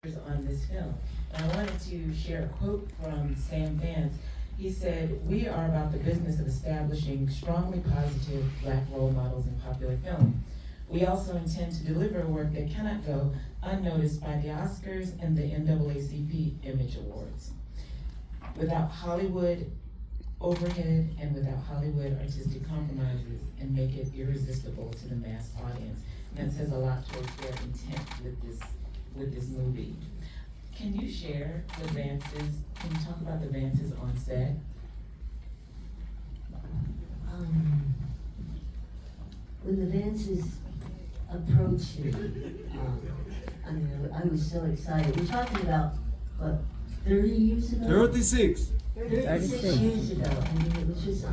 on this film. And I wanted to share a quote from Sam Vance. He said, "We are about the business of establishing strongly positive Black role models in popular film. We also intend to deliver a work that cannot go unnoticed by the Oscars and the NAACP Image Awards. Without Hollywood overhead and without Hollywood artistic compromises, and make it irresistible to the mass audience." And that says a lot towards their intent with this movie. Can you share the Vances? Can you talk about the Vances on set? When the Vances approached me, I was so excited. We're talking about, what, 30 years ago? 36. 36 years ago. I mean, it was just,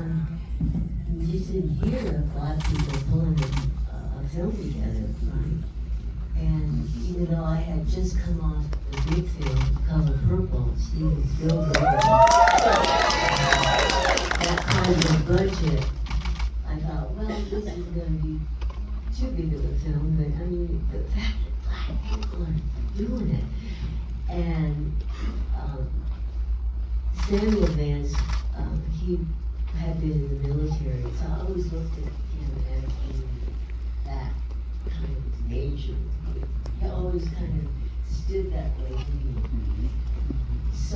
you just didn't hear of black people pulling a film together, right? And even though I had just come off the big film, Color Purple, Steven Spielberg, that kind of budget, I thought, well, this is going to be too big of a film, but I mean, the fact that black people are doing it. And Samuel Vance, he had been in the military, so I always looked at him as being that kind of major. He always kind of stood that way to me. So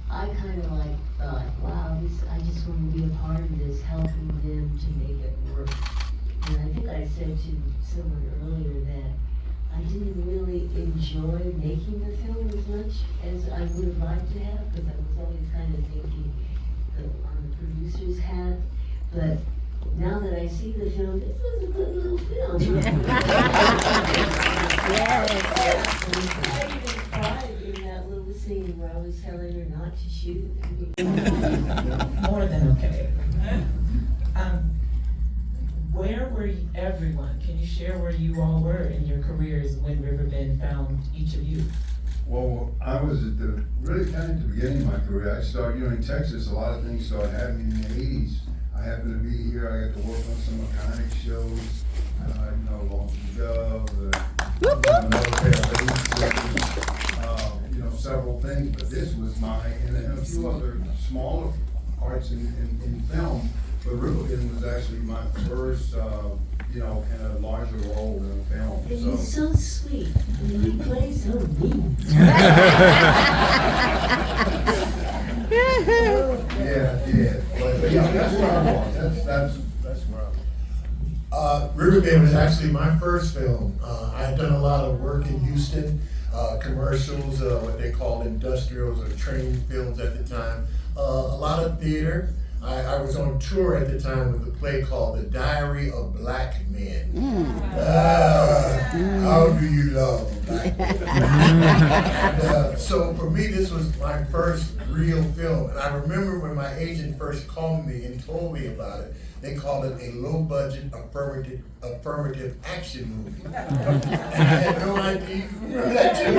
I kind of like thought, wow, I just want to be a part of this, helping them to make it work. And I think I said to someone earlier that I didn't really enjoy making the film as much as I would have liked to have, because I was always kind of thinking on the producer's hat. But now that I see the film, this was a good little film. I even cried in that little scene where I was telling her not to shoot. More than okay. Where were everyone? Can you share where you all were in your careers when Riverbend found each of you? Well, I was at the really kind of the beginning of my career. I started, in Texas, a lot of things started happening in the 80s. I happened to be here. I got to work on some iconic shows, Lonesome Dove, several things. But this was mine, and a few other smaller parts in film. But Riverbend was actually my first, kind of larger role in a film. And he's so sweet. I mean, he plays so mean. Yeah. But yeah, that's where I was. That's where I was. Riverbend was actually my first film. I had done a lot of work in Houston, commercials, what they called industrials or training films at the time. A lot of theater. I was on tour at the time with a play called The Diary of Black Men. How do you love black men? And, so for me, this was my first real film. And I remember when my agent first called me and told me about it, they called it a low-budget affirmative action movie. And I had no idea. Remember that too?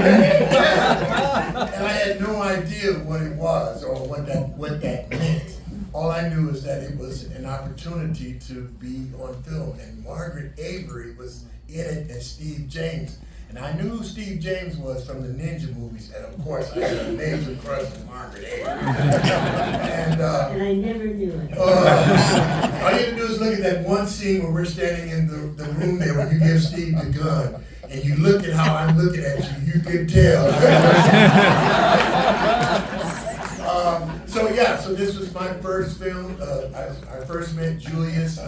And I had no idea what it was or what that meant. All I knew is that it was an opportunity to be on film, and Margaret Avery was in it, and Steve James. And I knew who Steve James was from the Ninja movies, and of course I had a major crush on Margaret Avery. And I never knew it. all you have to do is look at that one scene where we're standing in the room there when you give Steve the gun, and you look at how I'm looking at you, you can tell. So this was my first film. I first met Julius.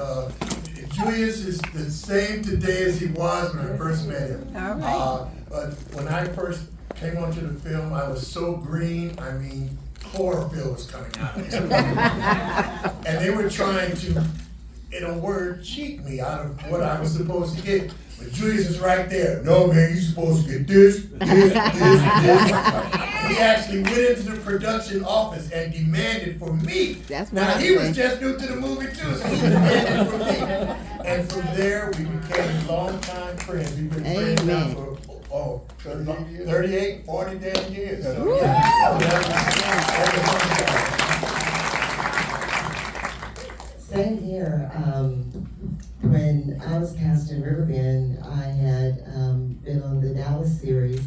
Julius is the same today as he was when I first met him. All right. But when I first came onto the film, I was so green. I mean, chlorophyll was coming out of me. And they were trying to, in a word, cheat me out of what I was supposed to get. But Julius is right there. No, man, you're supposed to get this. He actually went into the production office and demanded for me. That's what now, he was just new to the movie, too, so he demanded for me. And from there, we became longtime friends. We've been friends now for 38, 40 damn years. So, Same here. When I was cast in Riverbend, I had been on the Dallas series.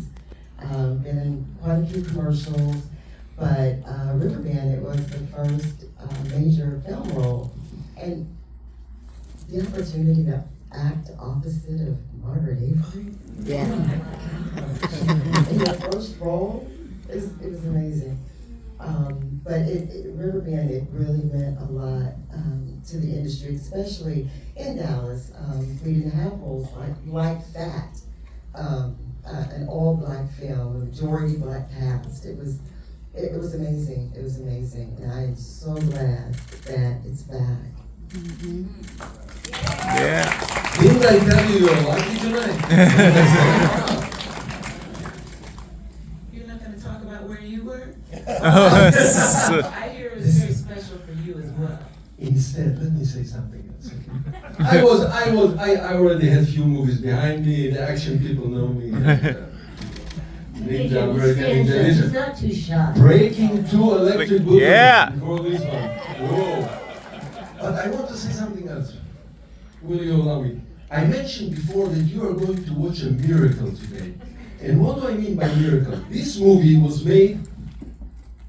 been in quite a few commercials, but Riverbend, it was the first major film role. And the opportunity to act opposite of Margaret Avery Yeah. in your first role, it was amazing. But Riverbend, it really meant a lot to the industry, especially in Dallas. We didn't have roles like that. An all-black film, a majority black cast. It was amazing. It was amazing, and I am so glad that it's back. Yeah. Didn't I tell you you're lucky tonight? You're not gonna talk about where you were? Oh, I hear it was very special for you as well. Instead, let me say something else. I already had few movies behind me. The action people know me. Ninja, American Ninja. He's not too shy. Breaking 2 Electric Boogaloo. Yeah. Before this one. Whoa. But I want to say something else. Will you allow me? I mentioned before that you are going to watch a miracle today. And what do I mean by miracle? This movie was made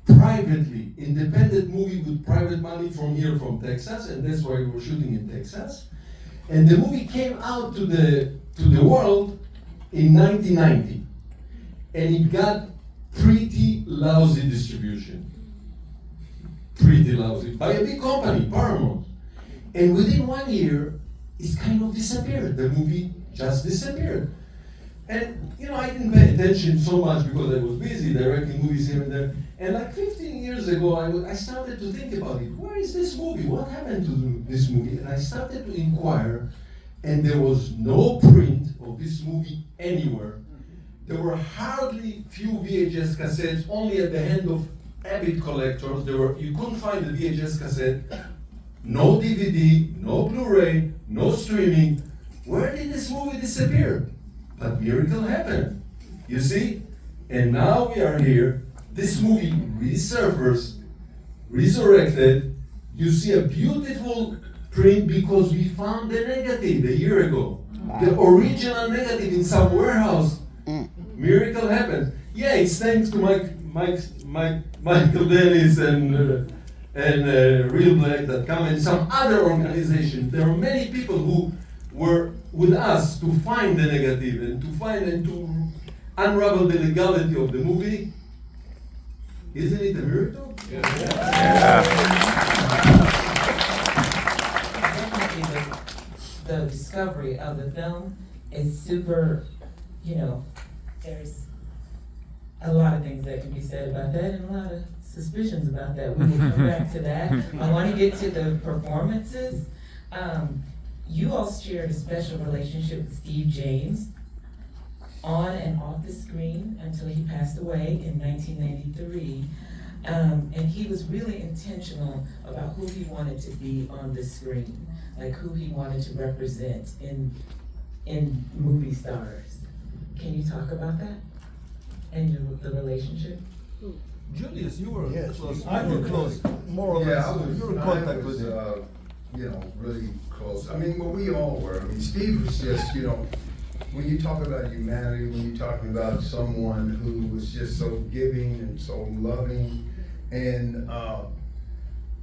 privately, independent movie with private money from here, from Texas, and that's why we were shooting in Texas. And the movie came out to the world in 1990. And it got pretty lousy distribution. Pretty lousy. By a big company, Paramount. And within 1 year, it's kind of disappeared. The movie just disappeared. And, you know, I didn't pay attention so much because I was busy directing movies here and there. And like 15 years ago, I started to think about it. Where is this movie? What happened to this movie? And I started to inquire, and there was no print of this movie anywhere. There were hardly few VHS cassettes, only at the hand of avid collectors. You couldn't find a VHS cassette, no DVD, no Blu-ray, no streaming. Where did this movie disappear? But miracle happened, you see? And now we are here. This movie resurfaced, resurrected. You see a beautiful print because we found the negative a year ago. The original negative in some warehouse. Miracle happened. Yeah, it's thanks to Michael Dennis and Real Black that come and some other organization. There are many people who were with us to find the negative and to find and to unravel the legality of the movie. Isn't it a miracle? Definitely the discovery of the film is super, you know, there's a lot of things that can be said about that and a lot of suspicions about that. We will come back to that. I want to get to the performances. You all shared a special relationship with Steve James on and off the screen until he passed away in 1993. And he was really intentional about who he wanted to be on the screen, like who he wanted to represent in movie stars. Can you talk about that and the relationship? Julius, you were close. I were close, more or less. You were in contact with him. You know, really close. I mean, well, we all were. I mean, Steve was just, you know, when you talk about humanity, when you're talking about someone who was just so giving and so loving, and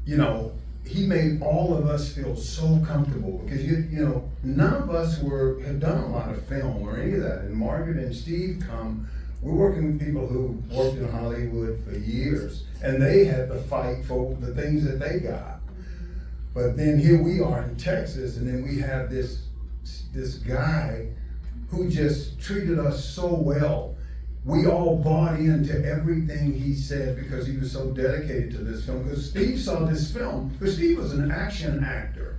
you know, he made all of us feel so comfortable because you know, none of us had done a lot of film or any of that. And Margaret and Steve we're working with people who worked in Hollywood for years, and they had to fight for the things that they got. But then here we are in Texas, and then we have this guy who just treated us so well. We all bought into everything he said because he was so dedicated to this film. Because Steve saw this film, because Steve was an action actor.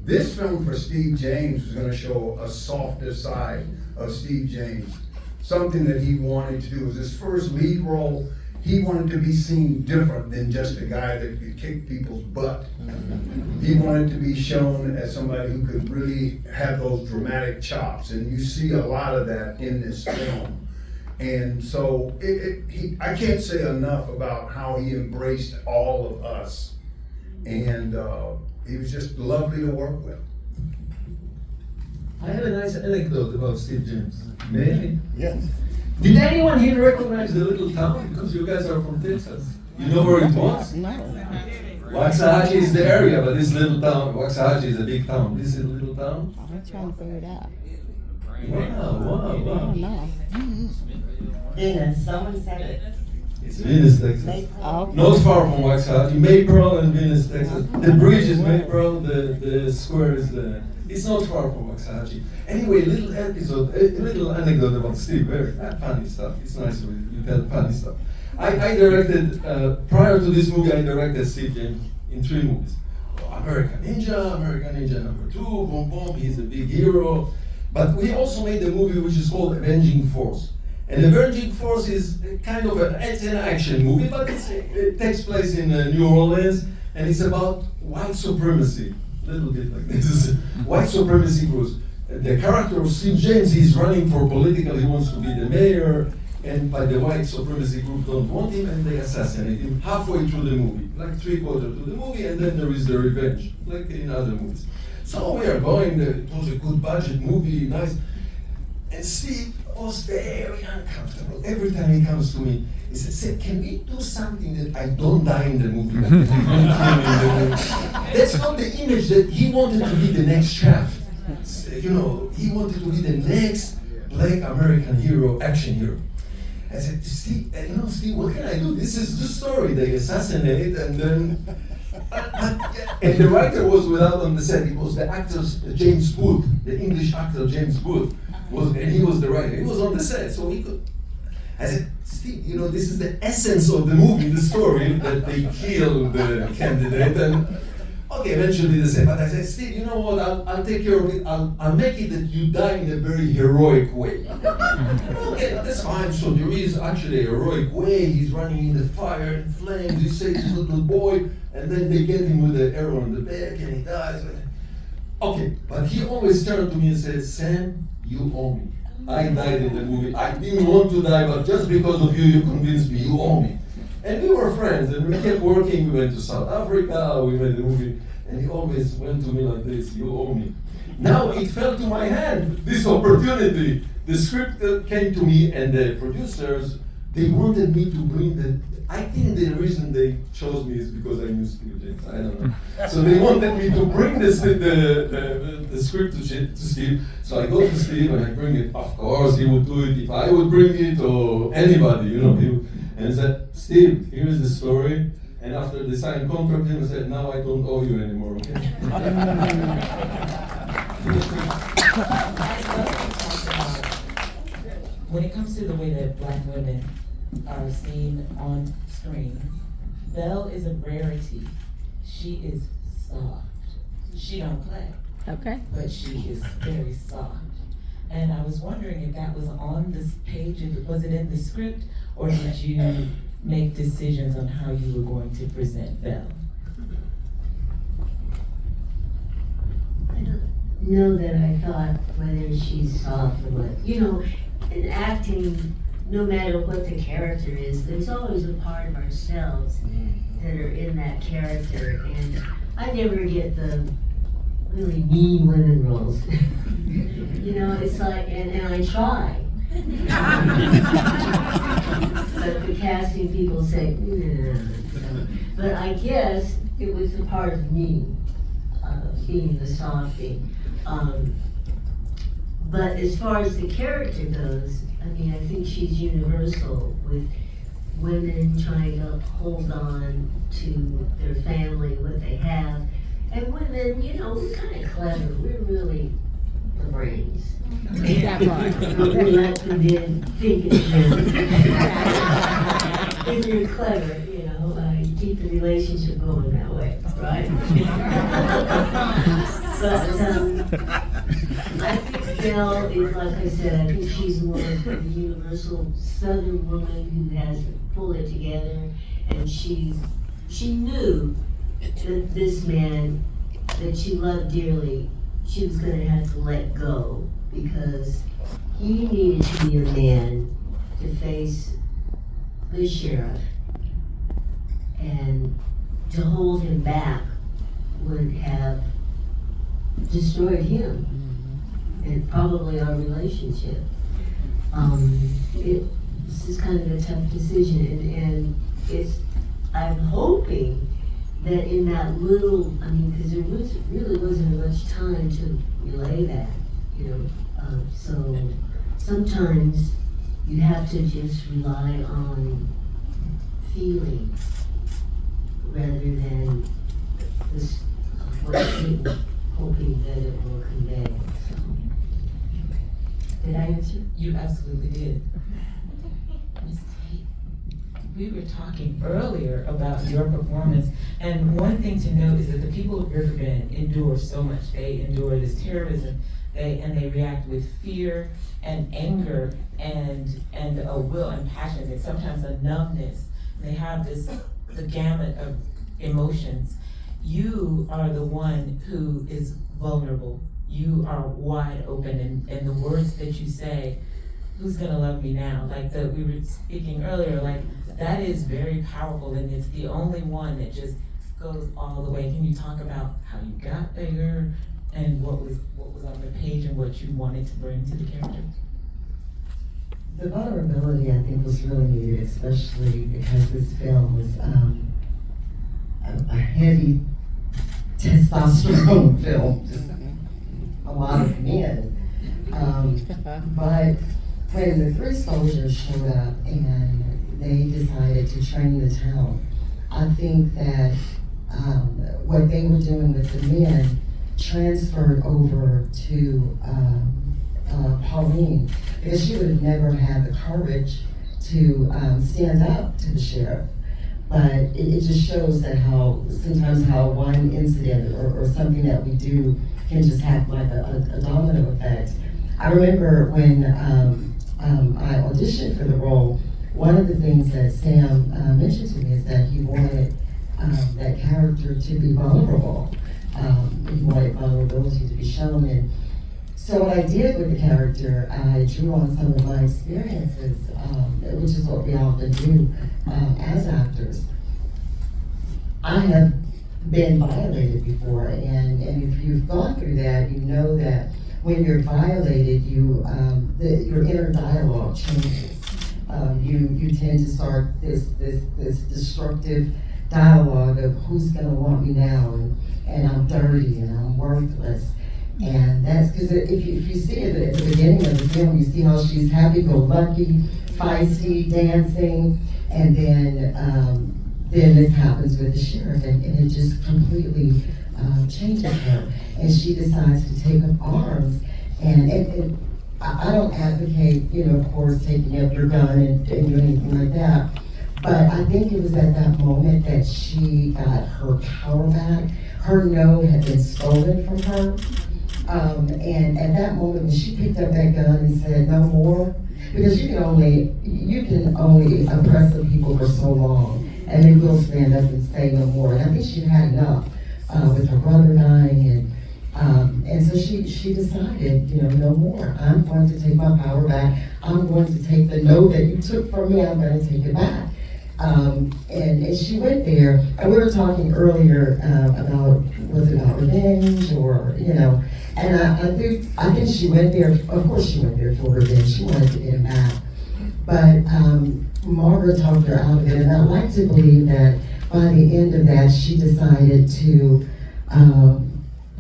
This film for Steve James was going to show a softer side of Steve James. Something that he wanted to do. It was his first lead role. He wanted to be seen different than just a guy that could kick people's butt. He wanted to be shown as somebody who could really have those dramatic chops, and you see a lot of that in this film. And so I can't say enough about how he embraced all of us, and he was just lovely to work with. I have a nice anecdote about Steve James. May I? Yes. Did anyone here recognize the little town? Because you guys are from Texas. You know where it was? No. Waxahachie is the area, but this little town, Waxahachie is a big town. This is a little town. I'm trying to figure it out. Wow. No. Dennis, someone said it. It's Venice, Texas. Oh. Not far from Waxahachie. Maypearl and Venice, Texas. The bridge is Maypearl, the square is the... It's not far from Waxahachie. Anyway, little episode, a little anecdote about Steve. Very funny stuff. It's nice when you tell funny stuff. I directed, prior to this movie, I directed Steve James in 3 movies. American Ninja number 2, Boom Boom, he's a big hero. But we also made a movie which is called Avenging Force. And Avenging Force is kind of it's an action movie, but it takes place in New Orleans, and it's about white supremacy. A little bit like this. White supremacy groups. The character of Steve James, he's running for political, he wants to be the mayor, and by the white supremacy group don't want him, and they assassinate him halfway through the movie, like 3/4 through the movie, and then there is the revenge, like in other movies. So we are going there, it was a good budget movie, nice. And Steve was very uncomfortable. Every time he comes to me, he said, can we do something that I don't die in the movie? That they don't kill me in the movie? That's not the image that he wanted to be the next Shaft. You know, he wanted to be the next Black American hero, action hero. I said, Steve, Steve, what can I do? This is the story. They assassinate and then... and the writer was without on the set. It was the actor James Booth, the English actor James Booth, and he was the writer. He was on the set, so he could. I said, Steve, this is the essence of the movie, the story, that they kill the candidate. And okay, eventually they said, but I said, Steve, you know what? I'll take care of it. I'll make it that you die in a very heroic way. Okay, that's fine. So there is actually a heroic way. He's running in the fire and flames. He saves his little boy. And then they get him with an arrow in the back and he dies. Okay, but he always turned to me and said, Sam, you owe me. I died in the movie. I didn't want to die, but just because of you, you convinced me, you owe me. And we were friends and we kept working. We went to South Africa, we made a movie. And he always went to me like this, you owe me. Now it fell to my hand, this opportunity. The script came to me and the producers, they wanted me to bring I think the reason they chose me is because I knew Steve James. I don't know. So they wanted me to bring the script to Steve. So I go to Steve and I bring it. Of course, he would do it if I would bring it or anybody, And he said, Steve, here is the story. And after they signed contract, he said, now I don't owe you anymore, okay? When it comes to the way that Black women are seen on screen, Belle is a rarity. She is soft. She don't play, Okay. but she is very soft. And I was wondering if that was on this page, was it in the script, or did you make decisions on how you were going to present Belle? I don't know that I thought whether she's soft or what. In acting, no matter what the character is, there's always a part of ourselves that are in that character. And I never get the really mean women roles. It's like, and I try. But the casting people say, no. But I guess it was a part of me, being the softie. But as far as the character goes, I think she's universal with women trying to hold on to their family, what they have. And women, we're kind of clever. We're really the brains. That part. We let them think it's them. If you're clever, keep the relationship going that way, right? But I think Belle is, like I said, I think she's more of a universal Southern woman who has to pull it together, and she knew that this man that she loved dearly, she was going to have to let go, because he needed to be a man to face the sheriff, and to hold him back would have destroyed him and probably our relationship. This is kind of a tough decision, and I'm hoping that in that little, because there really wasn't much time to relay that, so sometimes you have to just rely on feelings rather than this, what you're hoping that it will convey. So, did I answer? You absolutely did. Ms. Tate, we were talking earlier about your performance, and one thing to note is that the people of Riverbend endure so much. They endure this terrorism, and they react with fear and anger and a will and passion, and sometimes a numbness. They have the gamut of emotions. You are the one who is vulnerable. You are wide open, and the words that you say, who's gonna love me now? Like we were speaking earlier, like that is very powerful, and it's the only one that just goes all the way. Can you talk about how you got there and what was on the page and what you wanted to bring to the character? The vulnerability, I think, was really needed, especially because this film was a heavy testosterone film, just a lot of men. But when the 3 soldiers showed up and they decided to train the town, I think that what they were doing with the men transferred over to Pauline, because she would have never had the courage to stand up to the sheriff. But it just shows that sometimes how one incident or something that we do can just have like a domino effect. I remember when I auditioned for the role, one of the things that Sam mentioned to me is that he wanted that character to be vulnerable. He wanted vulnerability to be shown. And so what I did with the character, I drew on some of my experiences, which is what we often do as actors. I have been violated before, and if you've gone through that, you know that when you're violated, your inner dialogue changes. You tend to start this destructive dialogue of who's gonna want me now, and I'm dirty and I'm worthless. And that's because if you see it at the beginning of the film, you see how she's happy-go-lucky, feisty, dancing, and then this happens with the sheriff, and it just completely changes her. And she decides to take up arms, and I don't advocate, of course, taking up your gun and doing anything like that. But I think it was at that moment that she got her power back. Her no had been stolen from her. And at that moment when she picked up that gun and said, no more, because you can only oppress the people for so long, and they will stand up and say no more. And I think she'd had enough with her brother dying, and so she decided, no more. I'm going to take my power back. I'm going to take the no that you took from me, I'm going to take it back. And she went there, and we were talking earlier about, was it about revenge or, and I think she went there, of course she went there for revenge, she wanted to get him back. But Margaret talked her out of it, and I like to believe that by the end of that, she decided to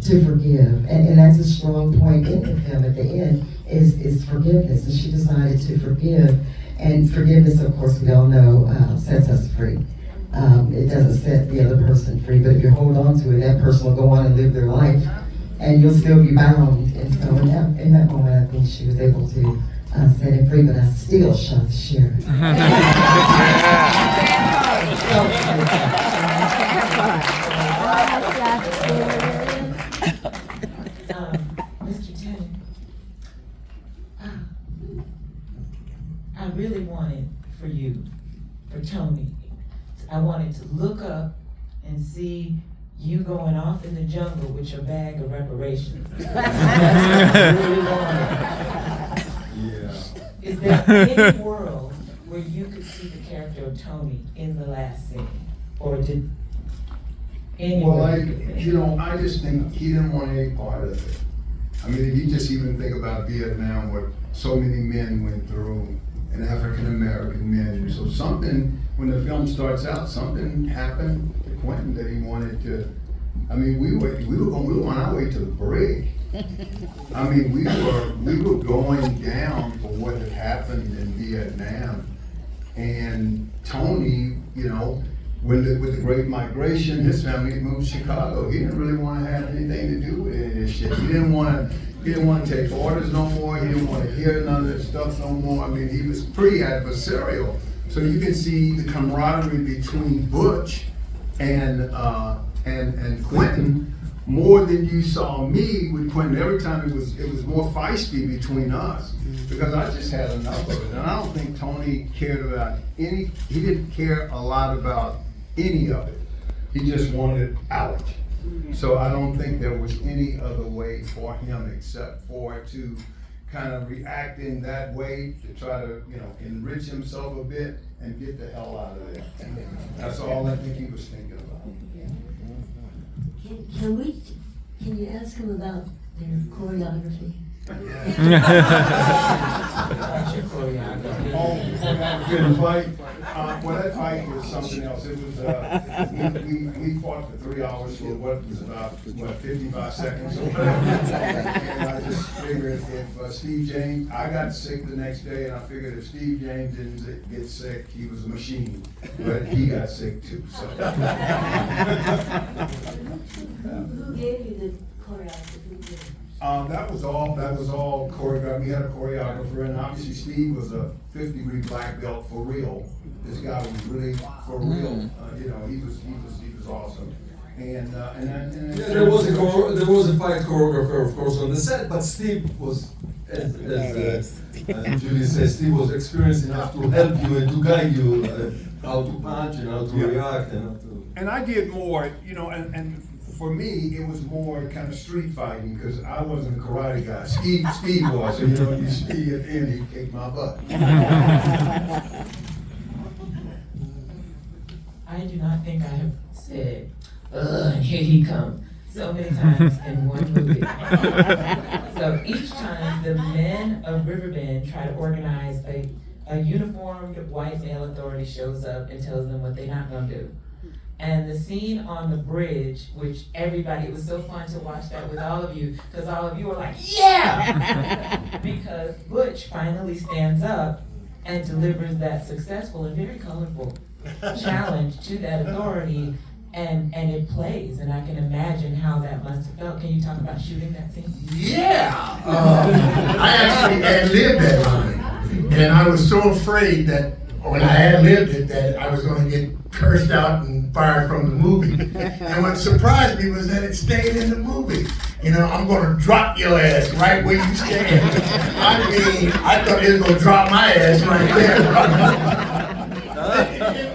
forgive. And that's a strong point in the film at the end, is forgiveness. And she decided to forgive. And forgiveness, of course, we all know, sets us free. It doesn't set the other person free, but if you hold on to it, that person will go on and live their life, and you'll still be bound. And so in that moment, I think she was able to set him free, but I still shot the sheriff. Mr. Tennon, I really wanted for Tony, I wanted to look up and see you going off in the jungle with your bag of reparations. That's what I really wanted. Yeah. Is there any world where you could see the character of Tony in the last scene? Or did anyone? Well, I just think he didn't want any part of it. I mean, if you just even think about Vietnam, what so many men went through, and African American men. So something, when the film starts out, something happened to Quentin that he wanted to. I mean, we were on our way to the brig. I mean, we were going down for what had happened in Vietnam, and Tony, you know, with the Great Migration, his family moved to Chicago. He didn't really want to have anything to do with any of this shit. He didn't want to take orders no more. He didn't want to hear none of this stuff no more. I mean, he was pretty adversarial. So you can see the camaraderie between Butch and Quentin more than you saw me with Quentin. Every time it was more feisty between us because I just had enough of it. And I don't think Tony cared about he didn't care a lot about any of it. He just wanted out. So I don't think there was any other way for him except for to kind of react in that way to try to, you know, enrich himself a bit and get the hell out of there. That's all I think he was thinking about. Can you ask him about their choreography? Choreography in the fight. Well, that fight was something else. It was we fought for 3 hours for what was about 55 seconds. And I just figured if Steve James, I got sick the next day, and I figured if Steve James didn't get sick, he was a machine, but he got sick too. So. Who gave you the choreography? That was all choreographed. We had a choreographer, and obviously Steve was a 5th-degree black belt for real. This guy was really for real. You know, he was awesome. And there was a fight choreographer, of course, on the set, but Steve was, as Julius says, Steve was experienced enough to help you and to guide you how to punch and how to react and how to. And I did more, you know, and for me, it was more kind of street fighting because I wasn't a karate guy. Steve was, so you know, you see at the end, he kicked my butt. I do not think I have said, ugh, and here he comes, so many times in one movie. So each time the men of Riverbend try to organize a uniformed white male authority shows up and tells them what they're not gonna do. And the scene on the bridge, which everybody, it was so fun to watch that with all of you, because all of you were like, yeah! Because Butch finally stands up and delivers that successful and very colorful challenge to that authority, and it plays, and I can imagine how that must have felt. Can you talk about shooting that scene? Yeah! I actually ad-libbed that line, and I was so afraid that when I ad-libbed it that I was going to get cursed out and fired from the movie. And what surprised me was that it stayed in the movie. You know, I'm going to drop your ass right where you stand. I mean, I thought it was going to drop my ass right there.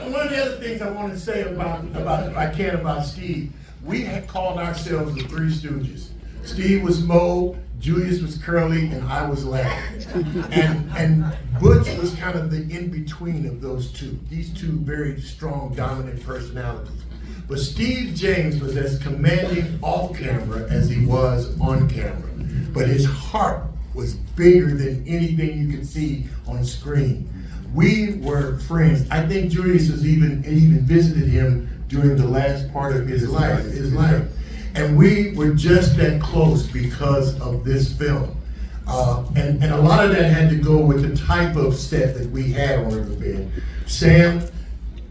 And one of the other things I want to say about if I can, about Steve, we had called ourselves the Three Stooges. Steve was Mo, Julius was Curly, and I was Larry. And Butch was kind of the in-between of those two. These two very strong, dominant personalities. But Steve James was as commanding off camera as he was on camera. But his heart was bigger than anything you could see on screen. We were friends. I think Julius was even visited him during the last part of his life. And we were just that close because of this film. And a lot of that had to go with the type of set that we had on Riverbend. Sam,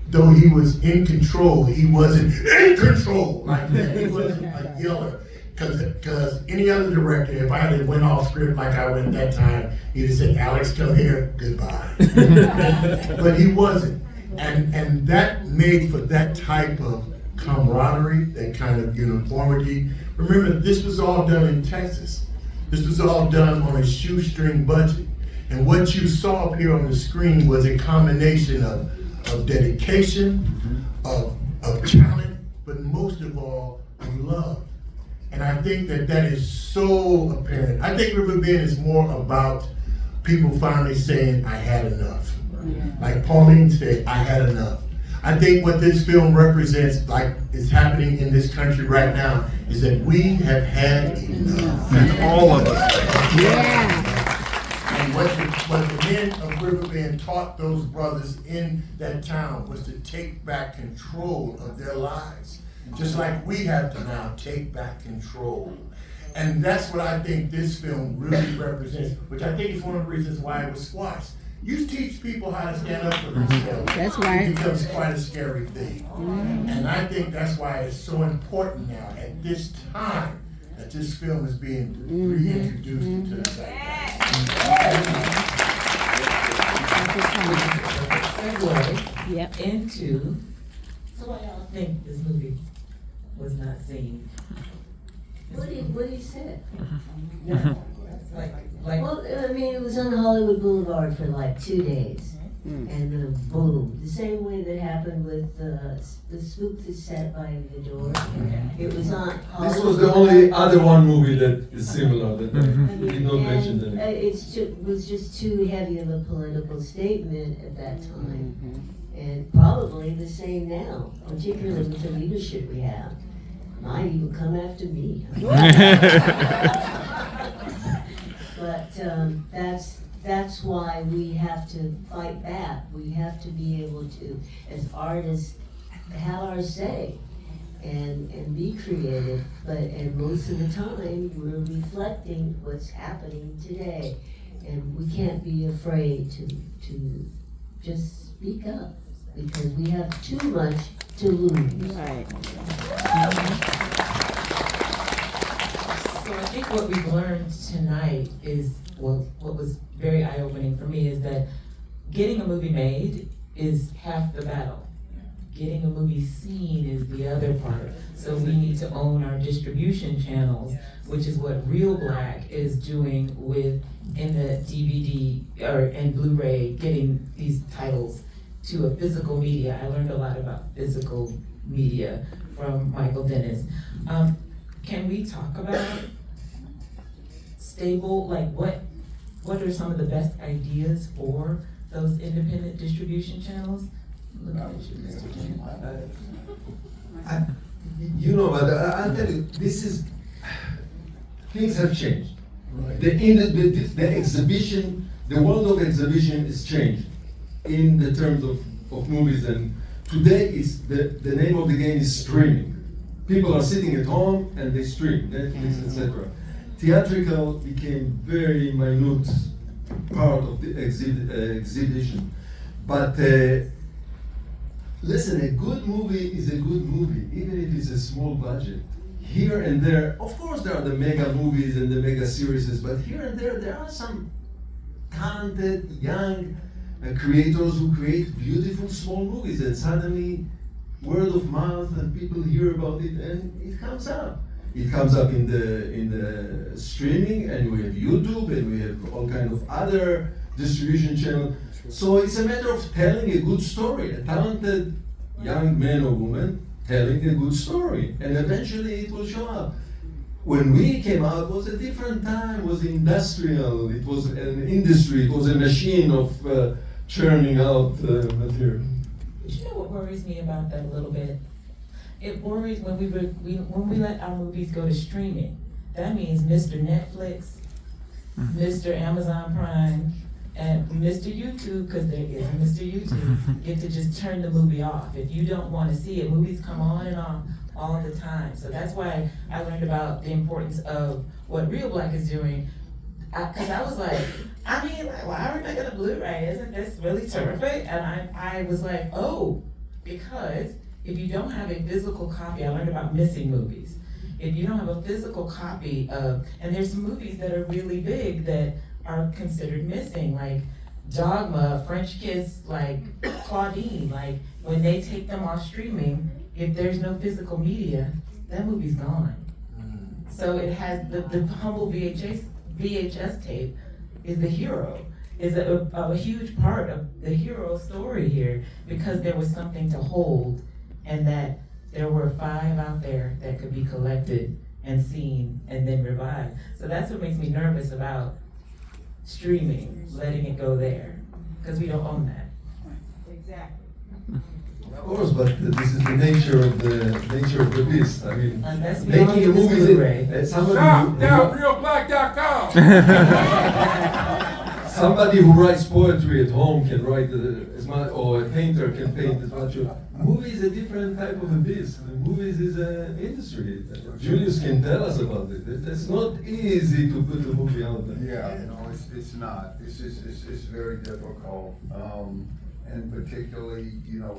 though he was in control, he wasn't in control like that. He wasn't a yeller. Because any other director, if I had went off script like I went that time, he'd have said, Alex, come here, goodbye. But he wasn't. And that made for that type of camaraderie, that kind of uniformity. Remember, this was all done in Texas. This was all done on a shoestring budget. And what you saw up here on the screen was a combination of dedication, of talent, but most of all, of love. And I think that is so apparent. I think Riverbend is more about people finally saying, I had enough. Like Pauline said, I had enough. I think what this film represents, like is happening in this country right now, is that we have had enough. And all of us. Yeah. And what the men of Riverbend taught those brothers in that town was to take back control of their lives. Just like we have to now take back control. And that's what I think this film really represents, which I think is one of the reasons why it was squashed. You teach people how to stand up for themselves. That's right. It becomes quite a scary thing. And I think that's why it's so important now at this time that this film is being reintroduced into the zeitgeist. Segue Yep. into, so why y'all think this movie was not seen? What did he say? Like, Well, I mean, it was on Hollywood Boulevard for like 2 days. And then boom, the same way that happened with the spook that's set by the door. It was on Hollywood. This was the only other one movie that is similar that they did not mention the And name. it was just too heavy of a political statement at that time. And probably the same now, particularly with the leadership we have. Might even come after me. But that's why we have to fight back. We have to be able to, as artists, have our say and be creative. And most of the time, we're reflecting what's happening today. And we can't be afraid to just speak up because we have too much to lose. Right. so I think what we've learned tonight is, well, what was very eye-opening for me is that getting a movie made is half the battle. Getting a movie seen is the other part. So we need to own our distribution channels, which is what Real Black is doing with in the DVD and Blu-ray, getting these titles to a physical media. I learned a lot about physical media from Michael Dennis. Can we talk about stable, like what are some of the best ideas for those independent distribution channels? Look at you, Mr. Tennon. You know, but I'll tell you, things have changed. The exhibition, the world of exhibition is changed in the terms of movies, and today is the name of the game is streaming. People are sitting at home and they stream, Netflix, etc. Theatrical became very minute part of the exhibition. But listen, a good movie is a good movie, even if it's a small budget. Here and there, of course there are the mega movies and the mega series, but here and there are some talented young creators who create beautiful small movies, and suddenly word of mouth and people hear about it and it comes up. It comes up in the streaming, and we have YouTube, and we have all kinds of other distribution channels. So it's a matter of telling a good story, a talented young man or woman telling a good story, and eventually it will show up. When we came out, it was a different time, it was industrial, it was an industry, it was a machine of churning out material. But you know what worries me about that a little bit? It worries when we let our movies go to streaming. That means Mr. Netflix, Mr. Amazon Prime, and Mr. YouTube, because there is a Mr. YouTube, get to just turn the movie off. If you don't want to see it, movies come on and off all the time. So that's why I learned about the importance of what Real Black is doing. Because I was like, why are we making a Blu-ray? Isn't this really terrific? And I was like, oh, because if you don't have a physical copy, I learned about missing movies. If you don't have a physical copy of, and there's some movies that are really big that are considered missing, like Dogma, French Kiss, like Claudine, like when they take them off streaming, if there's no physical media, that movie's gone. So it has the humble VHS tape is the hero, is a huge part of the hero story here, because there was something to hold, and that there were 5 out there that could be collected and seen and then revived. So that's what makes me nervous about streaming, letting it go there, because we don't own that. Exactly. Of course, but this is the nature of the beast. I mean, Unless we making all a get this movie Blu-ray. somebody Shop now, realblack.com. somebody who writes poetry at home can write as much, or a painter can paint as much. Movie is a different type of a beast. Movies is an industry. Julius can tell us about it. It's not easy to put a movie out there. Yeah, no, it's not. It's very difficult. And particularly,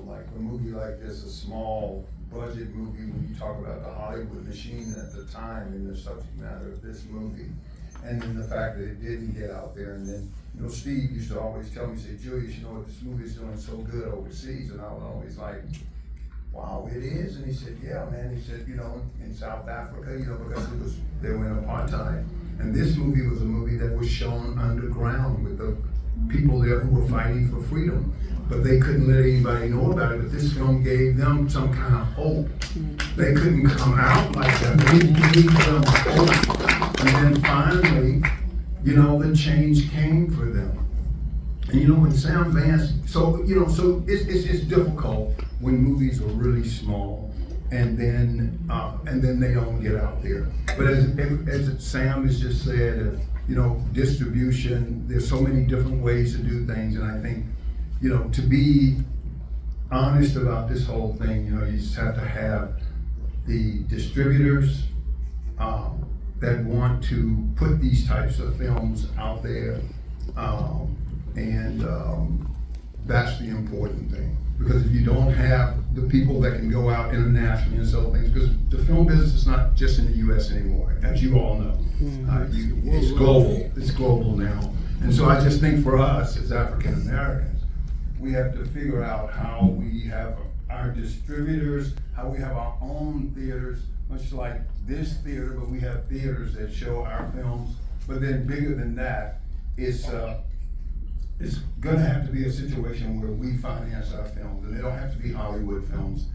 like a movie like this, a small budget movie, when you talk about the Hollywood machine at the time and the subject matter of this movie, and then the fact that it didn't get out there, and then, Steve used to always tell me, say, Julius, this movie is doing so good overseas, and I was always like, wow, it is? And he said, yeah, man. He said, in South Africa, because they were in apartheid, and this movie was a movie that was shown underground with the people there who were fighting for freedom. But they couldn't let anybody know about it, but this film gave them some kind of hope. They couldn't come out like that, but it gave them hope. And then finally, the change came for them. And when Sam Vance, so it's difficult when movies are really small and then they don't get out there. But as Sam has just said, distribution, there's so many different ways to do things, and I think, to be honest about this whole thing, you just have to have the distributors that want to put these types of films out there, and that's the important thing. Because if you don't have the people that can go out internationally and sell things, because the film business is not just in the U.S. anymore, as you all know. It's global. It's global now. And so I just think for us as African Americans, we have to figure out how we have our distributors, how we have our own theaters, much like this theater, but we have theaters that show our films. But then bigger than that, it's gonna have to be a situation where we finance our films, and they don't have to be Hollywood films.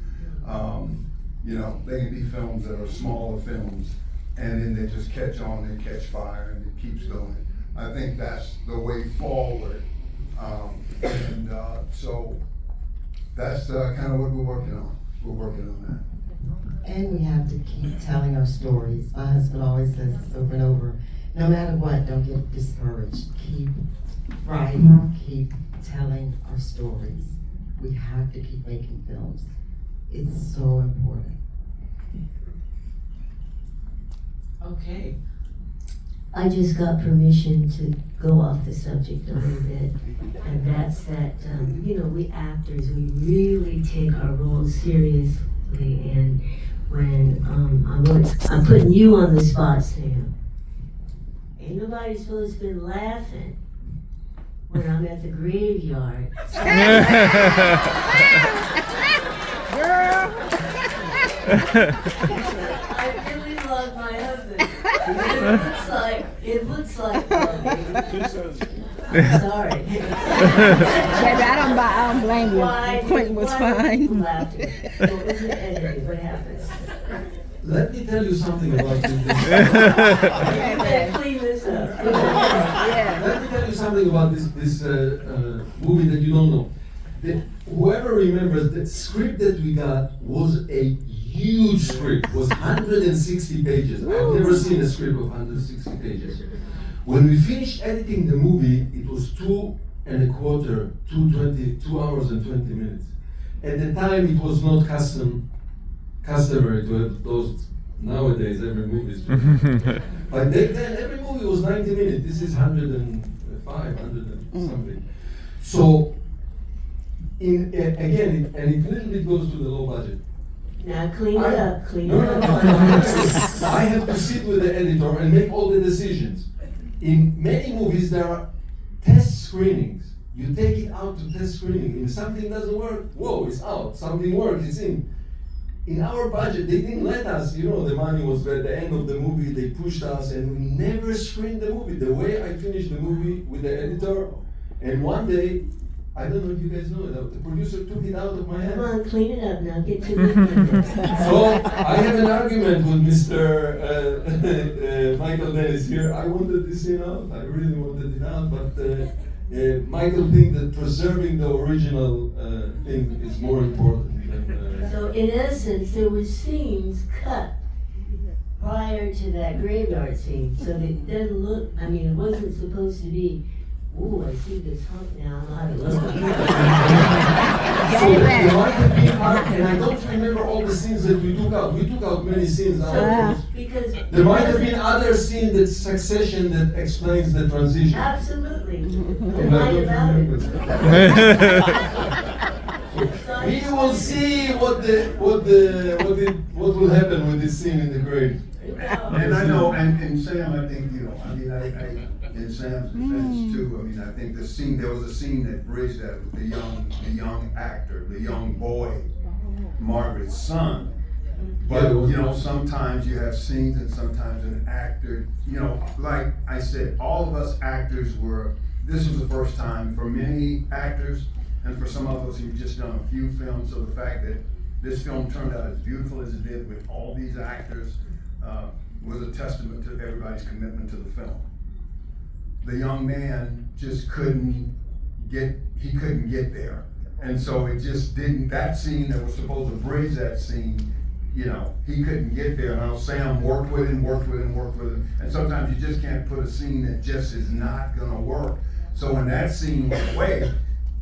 They can be films that are smaller films, and then they just catch on and catch fire, and it keeps going. I think that's the way forward. So that's kind of what we're working on. We're working on that. And we have to keep telling our stories. My husband always says this over and over. No matter what, don't get discouraged. Keep writing, keep telling our stories. We have to keep making films. It's so important. Okay. I just got permission to go off the subject a little bit, and that's that, we actors, we really take our roles seriously, and when, I'm putting you on the spot, Sam. Ain't nobody supposed to be laughing when I'm at the graveyard. I really love my husband. It looks like sorry. Baby, I don't blame you. Quentin was fine. What happens? Let me tell you something about this. Clean this up. Let me tell you something about this movie that you don't know. Whoever remembers, the script that we got was a huge script. Was 160 pages. I've never seen a script of 160 pages. When we finished editing the movie, it was 2 hours and 20 minutes. At the time, it was not customary to have those. Nowadays, every movie is. But back then, every movie was 90 minutes. This is 105, 100 and something. So, again, it a little bit goes to the low budget. Now clean it up, I have to sit with the editor and make all the decisions. In many movies, there are test screenings. You take it out to test screening. If something doesn't work, whoa, it's out. Something works, it's in. In our budget, they didn't let us, the money was at the end of the movie, they pushed us, and we never screened the movie. The way I finished the movie with the editor, and one day, I don't know if you guys know it, the producer took it out of my hand. Come on, clean it up now, get to it. So, I have an argument with Mr. Michael Dennis here. I wanted this scene out, I really wanted it out, but Michael thinks that preserving the original thing is more important. So in essence, there were scenes cut prior to that graveyard scene, so that it doesn't look, it wasn't supposed to be ooh, I see this hump now, I love it. So there might have been and I don't remember all the scenes that we took out. We took out many scenes out. Because There might have been other scenes that succession that explains the transition. absolutely, And I'm I right don't about remember it. that. We will see what will happen with this scene in the grave. And I know, and Sam, I think, you know, I mean, I in Sam's defense too, I mean, I think there was a scene that bridged that with the young actor, the young boy, Margaret's son. But, you know, sometimes you have scenes and sometimes an actor, you know, like I said, all of us actors this was the first time for many actors, and for some of us who've just done a few films, so the fact that this film turned out as beautiful as it did with all these actors was a testament to everybody's commitment to the film. The young man just couldn't get there. And so it just didn't, that scene that was supposed to bridge that scene, you know, he couldn't get there. And I know Sam worked with him. And sometimes you just can't put a scene that just is not gonna work. So when that scene went away,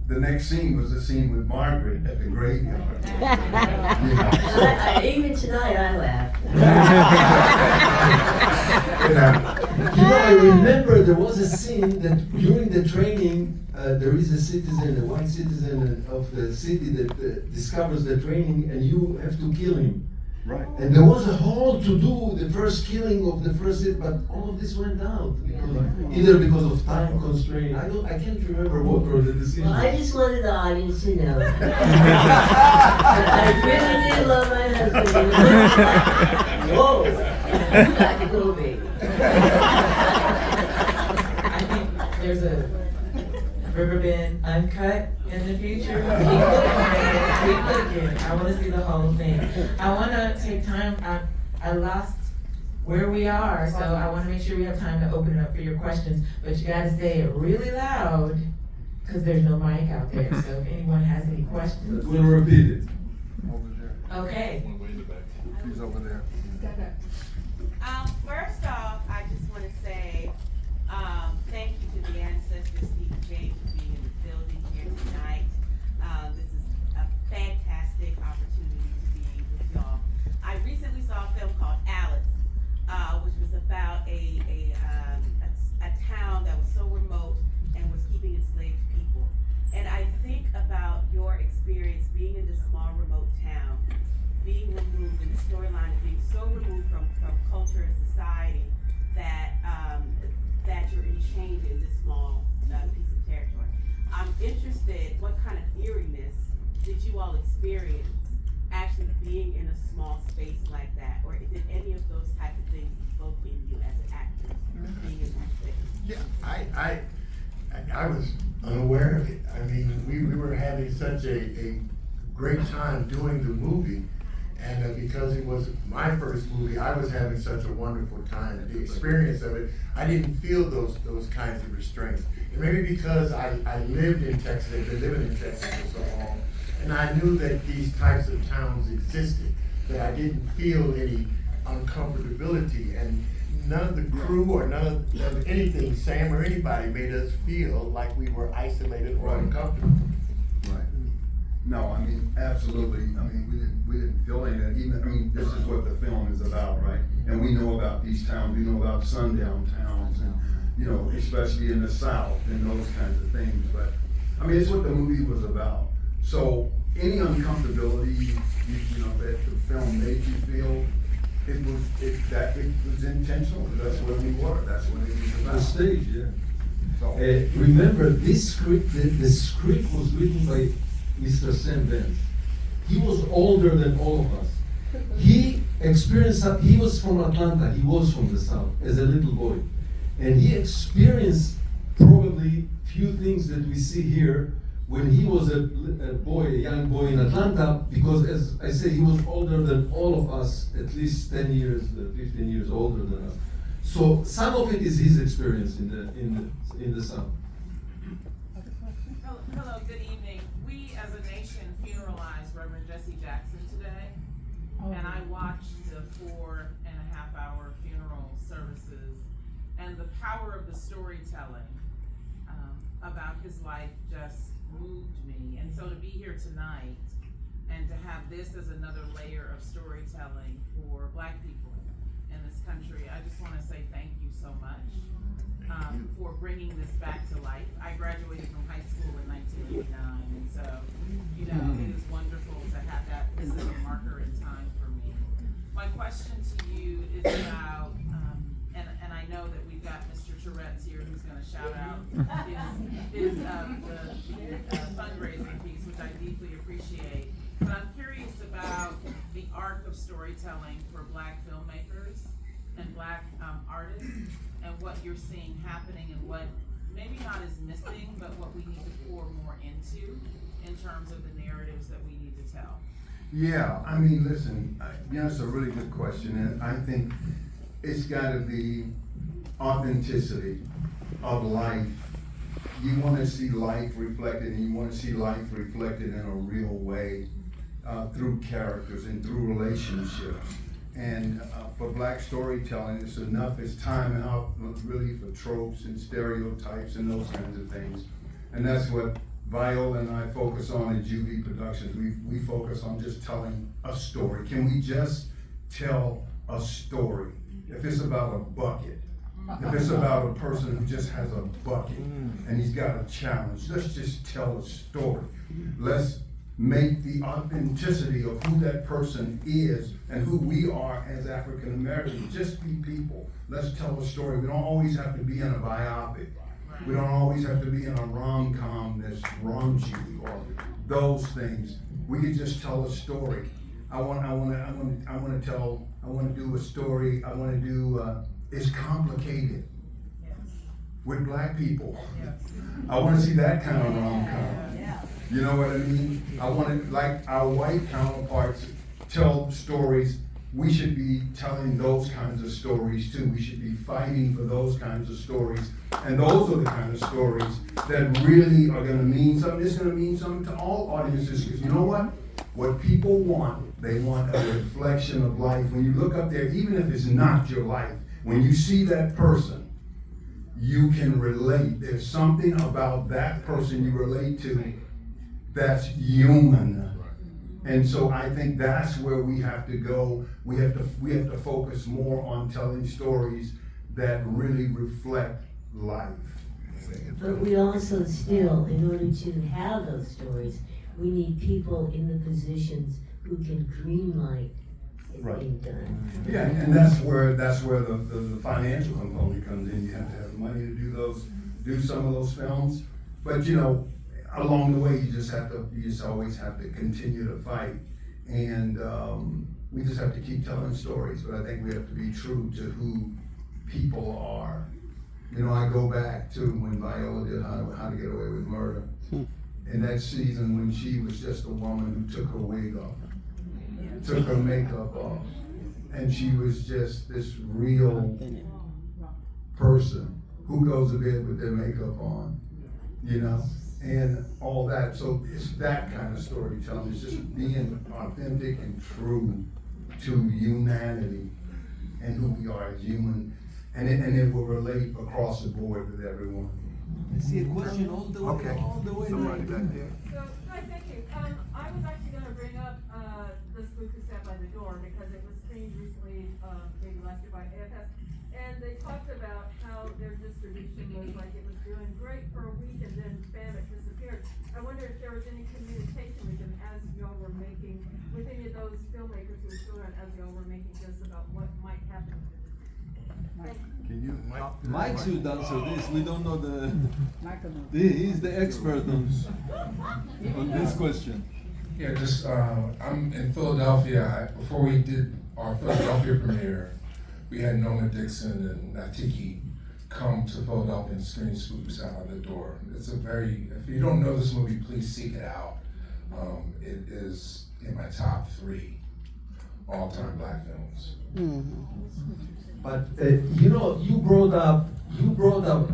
the next scene was the scene with Margaret at the graveyard. You know, so, Even tonight, I laugh. you know, You know, I remember there was a scene that during the training, there is a citizen, a white citizen of the city that discovers the training, and you have to kill him. right. And there was a whole to do the first killing of the first city, but all of this went out either because of time constraint. I can't remember what were the decisions. Well, I just wanted the audience to know. I really did love my husband. It was like, whoa, you got to go, baby. I think there's a Riverbend uncut in the future. Keep looking. I want to see the whole thing. I want to take time. I lost where we are, so I want to make sure we have time to open it up for your questions. But you got to say it really loud because there's no mic out there. So if anyone has any questions, We'll repeat it. Over there. okay. He's over there. First off, I just want to say thank you to the ancestors, Steve and James, for being in the building here tonight. This is a fantastic opportunity to be with y'all. I recently saw a film called Alice, which was about a town that was so remote and was keeping enslaved people. And I think about your experience being in this small, remote town, being removed in the storyline of being so removed from culture and society that that you're enchained in this small piece of territory. I'm interested, what kind of eeriness did you all experience actually being in a small space like that? Or did any of those type of things evoke in you as an actor, being in that space? Yeah, I was unaware of it. I mean, we were having such a great time doing the movie, and because it was my first movie, I was having such a wonderful time. The experience of it, I didn't feel those kinds of restraints. And maybe because I lived in Texas, I've been living in Texas for so long, and I knew that these types of towns existed, that I didn't feel any uncomfortability, and none of the crew or none of anything, Sam or anybody, made us feel like we were isolated or uncomfortable. Right. No, I mean, absolutely. I mean, we didn't feel any of that. Even, I mean, this is what the film is about, right? And we know about these towns. We know about sundown towns, and you know, especially in the South and those kinds of things. But I mean, it's what the movie was about. So any uncomfortability, you know, that the film made you feel, it was intentional. That's where we were. That's what it was about. The stage, yeah. So, Remember, this script, the script was written by Mr. Sam Vance. He was older than all of us. He was from Atlanta, he was from the South as a little boy. And he experienced probably few things that we see here when he was a young boy in Atlanta, because as I said, he was older than all of us, at least 10 years, 15 years older than us. So some of it is his experience in the South. Hello, good evening. We as a nation funeralized Reverend Jesse Jackson today, and I watched the 4.5-hour funeral services, and the power of the storytelling about his life just moved me. And so to be here tonight and to have this as another layer of storytelling for Black people in this country, I just want to say thank you so much for bringing this back to life. I graduated from high school in 1989, and so, you know, it is wonderful to have that as a marker in time for me. My question to you is about, and I know that we've got Mr. Tourette's here who's going to shout out his the fundraising piece, which I deeply appreciate. But I'm curious about the arc of storytelling for Black filmmakers and Black artists, and what you're seeing happening, and what maybe not is missing, but what we need to pour more into in terms of the narratives that we need to tell. Yeah, I mean, listen, it's a really good question, and I think it's got to be authenticity of life. You want to see life reflected, and you want to see life reflected in a real way through characters and through relationships. And for Black storytelling, it's time out really for tropes and stereotypes and those kinds of things. And that's what Viola and I focus on in Judy Productions. We focus on just telling a story. Can we just tell a story? If it's about a bucket, if it's about a person who just has a bucket and he's got a challenge, let's just tell a story. Let's make the authenticity of who that person is and who we are as African Americans just be people. Let's tell a story. We don't always have to be in a biopic. We don't always have to be in a rom-com that's raunchy or those things. We can just tell a story. I want to do a story. I want to do it's complicated with Black people. I want to see that kind of rom-com. You know what I mean? I want to, like our white counterparts tell stories, we should be telling those kinds of stories too. We should be fighting for those kinds of stories. And those are the kind of stories that really are going to mean something. It's going to mean something to all audiences, because you know what? What people want, they want a reflection of life. When you look up there, even if it's not your life, when you see that person, you can relate. There's something about that person you relate to that's human. And so I think that's where we have to go. We have to focus more on telling stories that really reflect life. But we also still, in order to have those stories, we need people in the positions who can greenlight it being done. Yeah, and that's where the financial component comes in. You have to have money to do some of those films. But along the way, you just always have to continue to fight, and we just have to keep telling stories. But I think we have to be true to who people are. I go back to when Viola did How to Get Away with Murder. In that season, when she was just a woman who took her wig off, took her makeup off, and she was just this real person who goes to bed with their makeup on, and all that. So it's that kind of storytelling. It's just being authentic and true to humanity and who we are as human, and it will relate across the board with everyone. I see a question all the way, all the way. Somebody back there. So, hi, thank you. I was actually going to bring up the spook who sat by the door, because it was screened recently, maybe last year by AFS, and they talked about how their distribution was like it was doing great for a week and then bam, it disappeared. I wonder if there was any communication with them as y'all were making, with any of those filmmakers who were still around as y'all were making this, about what might happen with it. Can you, Mike should answer this. We don't know he's the expert on this question. Yeah, I'm in Philadelphia. Before we did our Philadelphia premiere, we had Noma Dixon and Natiki come to Philadelphia and screen Spook Sat on the Door. If you don't know this movie, please seek it out. It is in my top 3 all-time Black films. But you brought up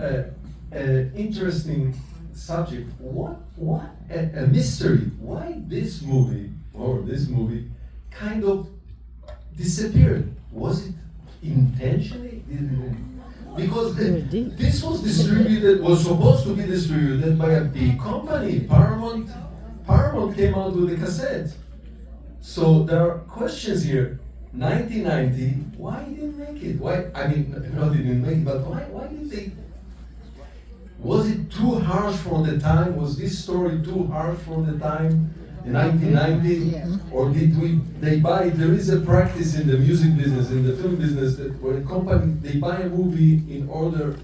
an interesting subject. What a mystery? Why this movie kind of disappeared? Was it intentionally? Because this was supposed to be distributed by a big company. Paramount came out with a cassette. So there are questions here. 1990, why didn't make it? Why? I mean, not didn't make it, but why did they? Was it too harsh for the time? Was this story too harsh for the time in 1990? Or did they buy? There is a practice in the music business, in the film business, that when a company, they buy a movie in order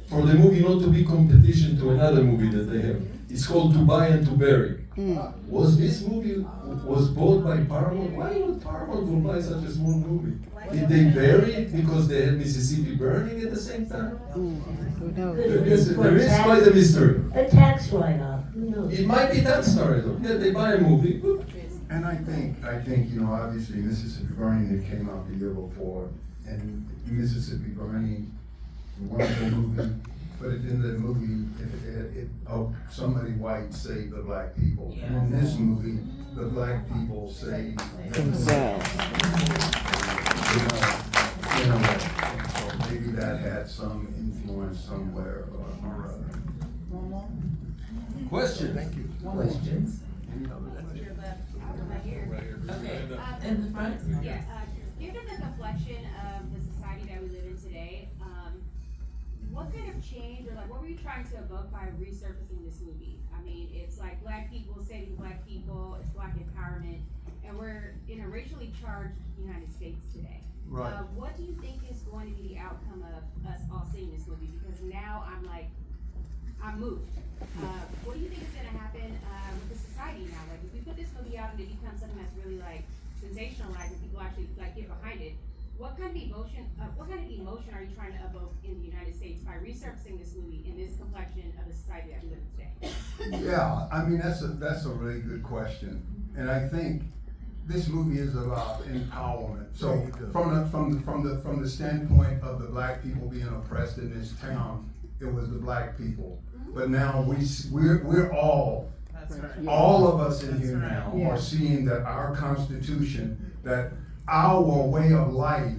for the movie not to be competition to another movie that they have. It's called To Buy and To Bury. Was this movie was bought by Paramount? Why would Paramount buy such a small movie? Did they bury it because they had Mississippi burning at the same time? There is quite a mystery. A tax write-off, who knows? It might be tax write-off. Yeah, they buy a movie. Whoop. And I think, obviously Mississippi Burning that came out the year before, and Mississippi Burning, wonderful movie, but at the end of the movie, somebody white saved the black people. And in this movie, the black people saved themselves. Maybe that had some influence somewhere or other. Question. Thank you. Questions? Okay, in the front? Yes. Given the complexion of the society that we live in today, what kind of change or what were you trying to evoke by resurfacing this movie? I mean, it's like black people saving black people, it's black empowerment, and we're in a racially charged United States today. Right. What do you think is going to be the outcome of us all seeing this movie? Because now I'm moved. What do you think is going to happen with the society now? Like, if we put this movie out and it becomes something that's really sensationalized and people actually get behind it, what kind of emotion are you trying to evoke in the United States by resurfacing this movie in this complexion of the society that we live in today? Yeah, I mean that's a really good question, and I think this movie is about empowerment. So from the standpoint of the black people being oppressed in this town, it was the black people. But now we're all of us in here now are seeing that our Constitution, that our way of life,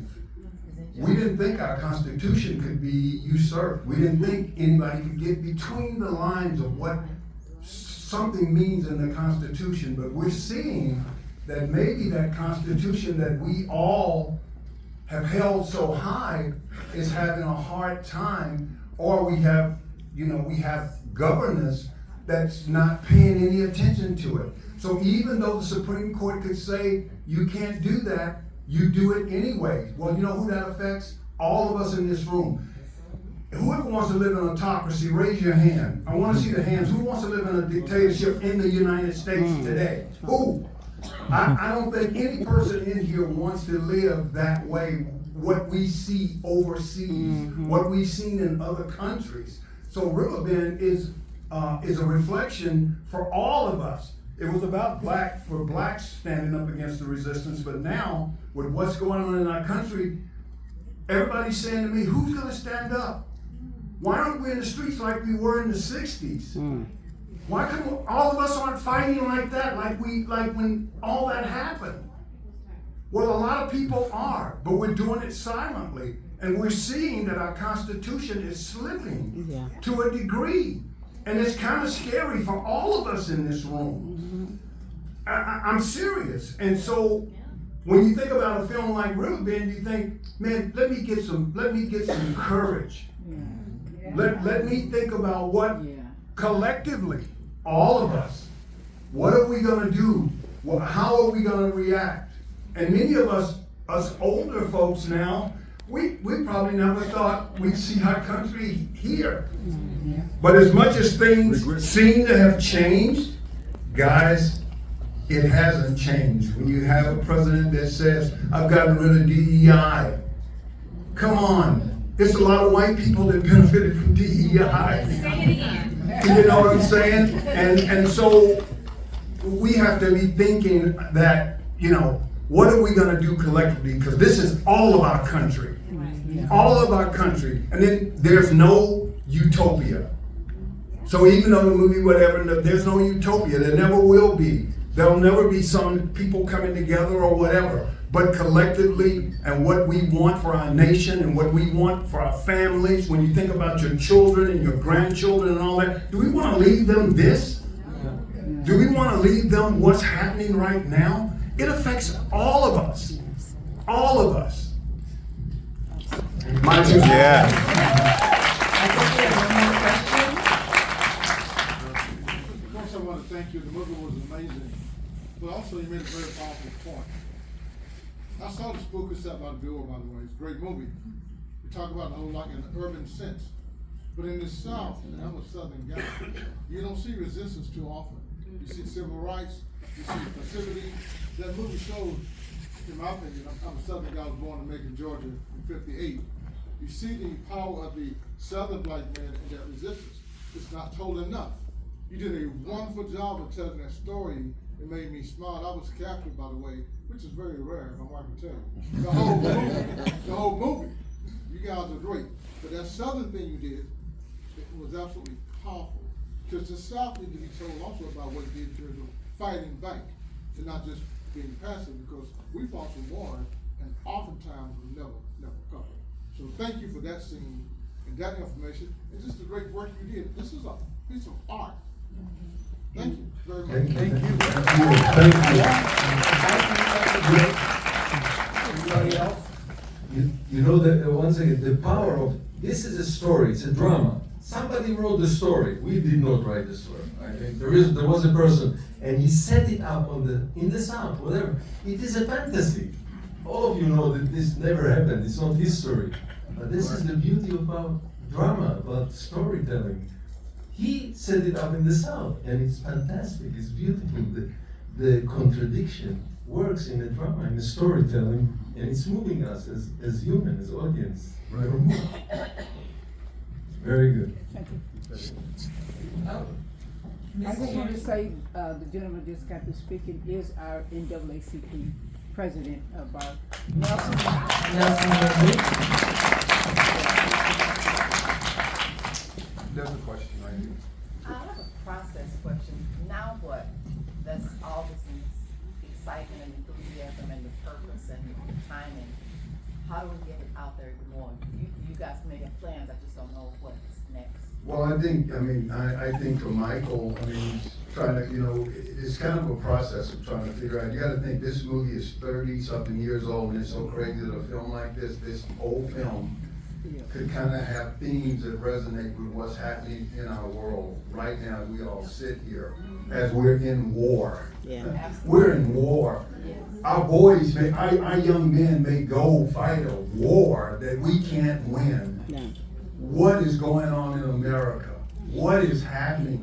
we didn't think our Constitution could be usurped. We didn't think anybody could get between the lines of what something means in the Constitution, but we're seeing that maybe that Constitution that we all have held so high is having a hard time, or we have governance that's not paying any attention to it. So even though the Supreme Court could say, you can't do that, you do it anyway. Well, you know who that affects? All of us in this room. Whoever wants to live in an autocracy, raise your hand. I want to see the hands. Who wants to live in a dictatorship in the United States today? Who? I don't think any person in here wants to live that way, what we see overseas, what we've seen in other countries. So Riverbend is a reflection for all of us. It was about blacks standing up against the resistance, but now, with what's going on in our country, everybody's saying to me, who's gonna stand up? Why aren't we in the streets like we were in the 60s? Why come all of us aren't fighting like that, like when all that happened? Well, a lot of people are, but we're doing it silently. And we're seeing that our Constitution is slipping to a degree. And it's kind of scary for all of us in this room. I'm serious. And so when you think about a film like Riverbend, you think, man, let me get some courage. Let me think about what collectively, all of us, what are we gonna do? How are we gonna react? And many of us older folks now, we probably never thought we'd see our country here. But as much as things seem to have changed, guys, it hasn't changed. When you have a president that says, I've gotten rid of DEI, come on. There's a lot of white people that benefited from DEI. Say it again. You know what I'm saying? And so we have to be thinking that, what are we gonna do collectively? Because this is all of our country. All of our country. And then there's no utopia. So even though the movie, whatever, there's no utopia. There never will be. There'll never be some people coming together or whatever, but collectively, and what we want for our nation and what we want for our families, when you think about your children and your grandchildren and all that, do we want to leave them this? Do we want to leave them what's happening right now? It affects all of us. All of us. My two Yeah. I think we have one more question. First, I want to thank you. The movie was amazing, but also you made a very powerful point. I saw the Spook Set by the door, by the way. It's a great movie. We talk about the whole like in the urban sense, but in the South, and I'm a Southern guy, you don't see resistance too often. You see civil rights, you see passivity. That movie showed, in my opinion, I'm a Southern guy, I was born in Macon, Georgia in '58. You see the power of the Southern black man and that resistance. It's not told enough. You did a wonderful job of telling that story. It made me smile. I was captured, by the way, which is very rare, if my wife can tell you. The whole movie. You guys are great. But that Southern thing you did, it was absolutely powerful. Because the South needs to be told also about what it did in terms of fighting back and not just being passive, because we fought some wars and oftentimes we never covered. So thank you for that scene and that information and just the great work you did. This is a piece of art. Thank you very much. Thank you. Anybody else? You know that once again, the power of this is a story. It's a drama. Somebody wrote the story. We did not write the story. I think there was a person, and he set it up in the South, whatever. It is a fantasy. All of you know that this never happened. It's not history. But this is the beauty about drama, about storytelling. He set it up in the South, and it's fantastic. It's beautiful. The contradiction works in the drama, in the storytelling, and it's moving us as human, as audience. Right. Very good. Thank you. Oh. I just want to say, the gentleman just got to speaking is our NAACP president of our Nelson. There's a question right here. I have a process question. Now what? That's all this excitement and enthusiasm and the purpose and the timing. How do we get it out there more? You guys may have plans, I just don't know what's next. Well, I think for Michael, he's trying to, it's kind of a process of trying to figure out. You got to think this movie is 30-something years old, and it's so crazy that a film like this old film, could kind of have themes that resonate with what's happening in our world right now. As we all sit here, as we're in war. Yeah. We're in war. Our boys, our young men may go fight a war that we can't win. No. What is going on in America? What is happening?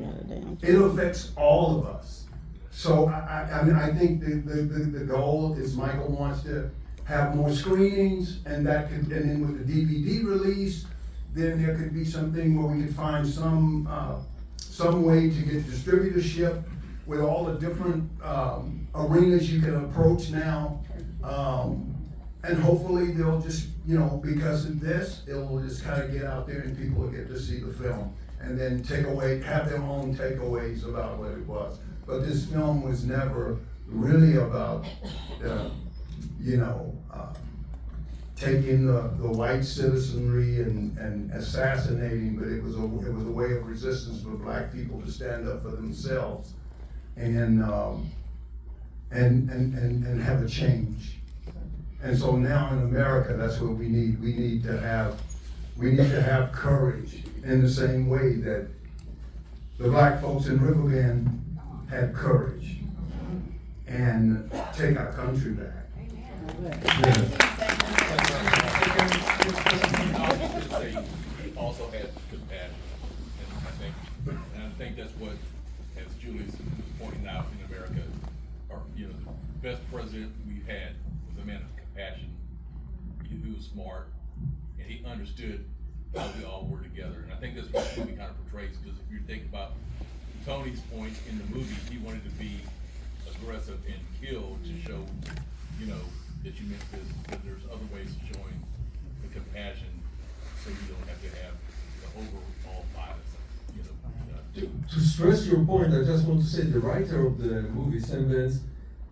It affects all of us. So I think the goal is Michael wants to have more screenings, and then with the DVD release, then there could be something where we could find some way to get distributorship with all the different arenas you can approach now. And hopefully they'll just, because of this, it will just kind of get out there and people will get to see the film and then have their own takeaways about what it was. But this film was never really about, taking the white citizenry and assassinating, but it was a way of resistance for black people to stand up for themselves and have a change. And so now in America, that's what we need. We need to have courage in the same way that the black folks in Riverbend had courage and take our country back. Also had compassion, and I think that's what, as Julius was pointing out in America, the best president we've had was a man of compassion. He was smart, and he understood how we all were together. And I think that's what the movie kind of portrays. Because if you think about Tony's point in the movie, he wanted to be aggressive and kill to show, that you meant this, but there's other ways of showing the compassion, so you don't have to have the overall violence. To stress your point, I just want to say the writer of the movie, Sam Vance,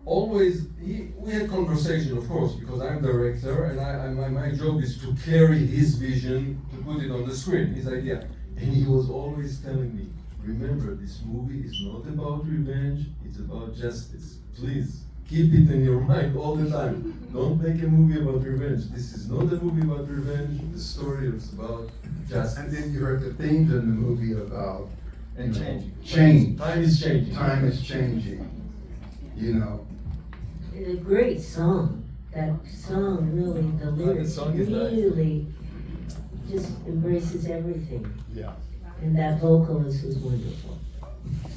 always, we had conversation, of course, because I'm director, and my job is to carry his vision, to put it on the screen, his idea. And he was always telling me, remember, this movie is not about revenge, it's about justice. Please, keep it in your mind all the time. Don't make a movie about revenge. This is not a movie about revenge, the story is about justice. And then you heard the themes in the movie about And changing. change. Time is changing. Time is changing. You know. It's a great song. That song really, the lyrics song is nice. really just embraces everything. Yeah. And that vocalist was wonderful.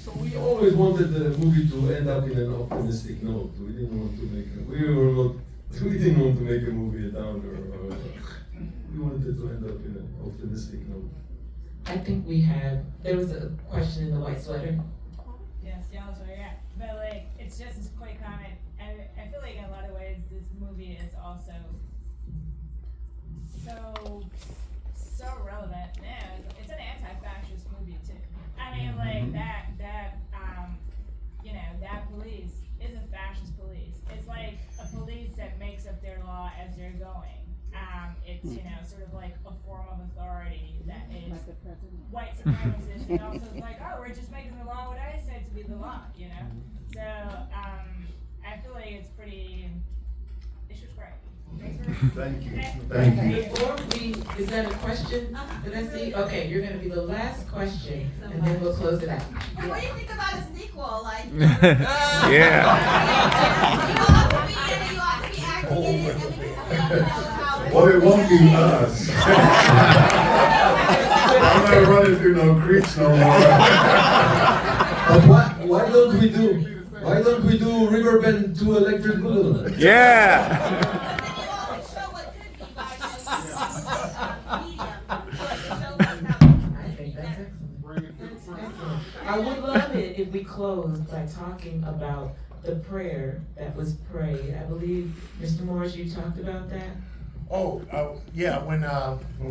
So we always wanted the movie to end up in an optimistic note. We didn't want to make a movie a downer. We wanted to end up in an optimistic note. I think there was a question in the white sweater. Yes, y'all so yeah. But like, it's just this quick comment. I feel like in a lot of ways this movie is also so relevant. Yeah, it's an anti-fascist movie too. I mean, like that police is a fascist police. It's like a police that makes up their law as they're going. It's sort of like a form of authority that is white supremacist, and also like, oh, we're just making the law what I said to be the law, So I feel like it's just great. Thank you. Thank you. Before is that a question? Did I see? Okay, you're gonna be the last question, and then we'll close it out. But what do you think about a sequel? Like, Yeah. you ought to be acting in it, and we can see how. Well, it won't be us. I'm not running through no creeks no more. But why don't we do Riverbend to Electric Boogaloo? Yeah. I would love it if we closed by talking about the prayer that was prayed. I believe, Mr. Morris, you talked about that? Yeah, when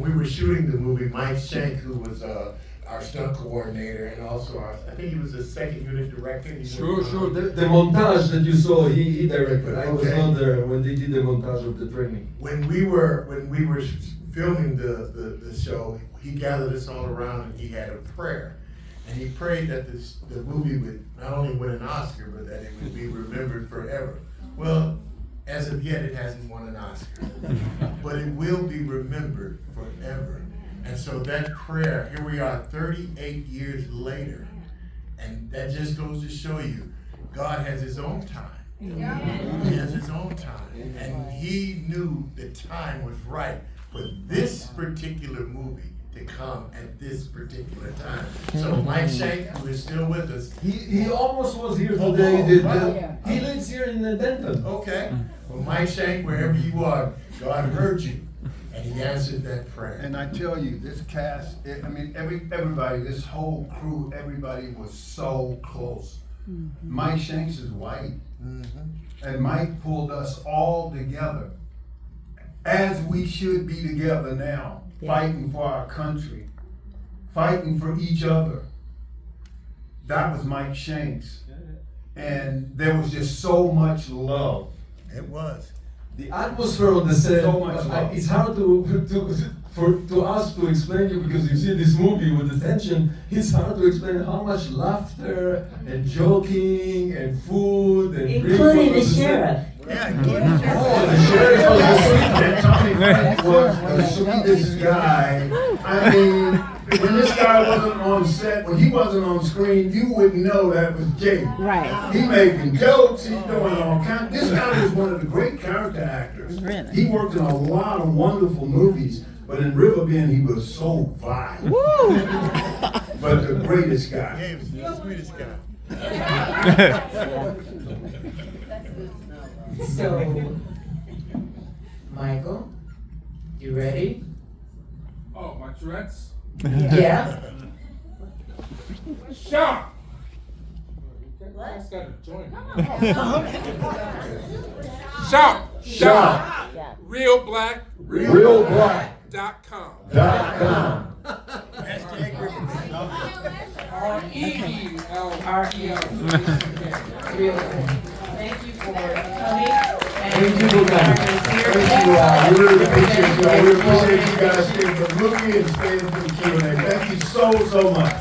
we were shooting the movie, Mike Shank, who was our stunt coordinator, and also I think he was the second unit director. Sure. The montage that you saw, he directed. I was not there when they did the montage of the training. When we were filming the show, he gathered us all around and he had a prayer. And he prayed that the movie would not only win an Oscar, but that it would be remembered forever. Well, as of yet, it hasn't won an Oscar. But it will be remembered forever. And so that prayer, here we are 38 years later, and that just goes to show you, God has his own time. Yeah. He has his own time. And he knew the time was right for this particular movie to come at this particular time. So Mike Shank, who is still with us. He almost was here today. He lives here in Denton. Okay. Well, Mike Shank, wherever you are, God heard you. And he answered that prayer. And I tell you, this cast, everybody, this whole crew, everybody was so close. Mike Shanks is white. And Mike pulled us all together, as we should be together now. Fighting for our country, fighting for each other. That was Mike Shanks. And there was just so much love. It was. The atmosphere on the set, So much love. it's hard to us to explain you, because you see this movie with the tension, it's hard to explain how much laughter and joking and food and Including the sheriff. Yeah, the sheriff was the sweetest. Tommy Frank was the sweetest guy. I mean, when this guy wasn't on set, when he wasn't on screen, you wouldn't know that was Jake. Right. He making jokes, he's doing all kinds. This guy was one of the great character actors. Really? He worked in a lot of wonderful movies, but in Riverbend he was so vile. Woo! But the greatest guy. Yeah, he was the sweetest guy. So, Michael, you ready? Oh, my Tourette's? Yeah. Shout! You guys gotta join me. Shout! Shout! RealBlack.com. .com. Hashtag Riverbend. R-E-O. Thank you for coming. Thank you for coming. Thank you all. We really appreciate you all. We appreciate you guys staying for the movie and staying for the Q&A. Thank you so much.